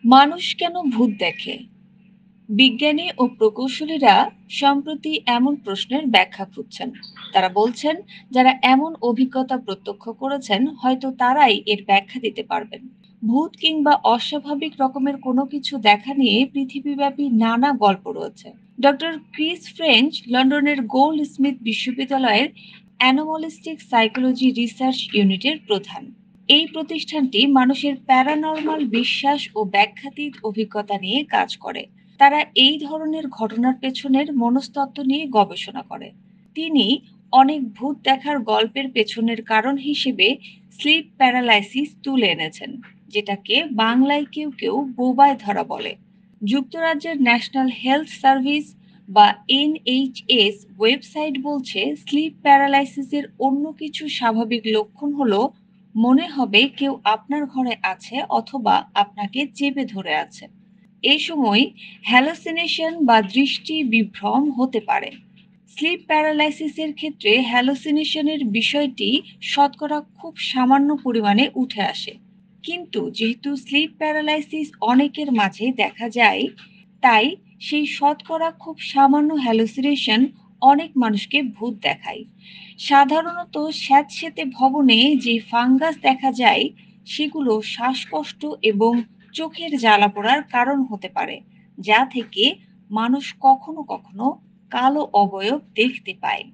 মানুষ কেন ভূত দেখে? বিজ্ঞানী ও প্রকৌশলীরা সম্প্রতি এমন প্রশ্নের ব্যাখ্যা খুঁজছেন। তারা বলছেন, যারা এমন অভিজ্ঞতা প্রত্যক্ষ করেছেন হয়তো তারাই এর ব্যাখ্যা দিতে পারবেন। ভূত কিংবা অস্বাভাবিক রকমের কোনো কিছু দেখা নিয়ে পৃথিবীব্যাপী নানা গল্প রয়েছে। ডক্টর ক্রিস ফ্রেঞ্চ লন্ডনের গোল্ড স্মিথ বিশ্ববিদ্যালয়ের অ্যানোমলিস্টিক সাইকোলজি রিসার্চ ইউনিটের প্রধান। এই প্রতিষ্ঠানটি মানুষের প্যারানরমাল বিশ্বাস ও ব্যাখ্যাতীত অভিজ্ঞতা নিয়ে কাজ করে। তারা এই ধরনের ঘটনার পেছনের মনস্তত্ত্ব নিয়ে গবেষণা করে। তিনি অনেক ভূত দেখার গল্পের পেছনের কারণ হিসেবে স্লিপ প্যারালাইসিস তুলে এনেছেন, যেটাকে বাংলায় কেউ কেউ বোবায় ধরা বলে। যুক্তরাজ্যের ন্যাশনাল হেলথ সার্ভিস বা এনএইচএস ওয়েবসাইট বলছে, স্লিপ প্যারালাইসিসের অন্য কিছু স্বাভাবিক লক্ষণ হলো মনে হবে কেউ আপনার ঘরে আছে অথবা আপনাকে চেপে ধরে আছে। এই সময় হ্যালোসিনেশন বা দৃষ্টি বিভ্রম হতে পারে। স্লিপ প্যারালাইসিসের ক্ষেত্রে হ্যালোসিনেশনের বিষয়টি শতকরা খুব সামান্য পরিমাণে উঠে আসে। কিন্তু যেহেতু স্লিপ প্যারালাইসিস অনেকের মাঝে দেখা যায়, তাই সেই শতকরা খুব সামান্য হ্যালোসিনেশন অনেক মানুষকে ভূত দেখায়। সাধারণত স্যাঁতসেঁতে ভবনে যে ফাঙ্গাস দেখা যায়, সেগুলো শ্বাসকষ্ট এবং চোখের জ্বালাপোড়ার কারণ হতে পারে, যা থেকে মানুষ কখনো কখনো কালো অবয়ব দেখতে পায়।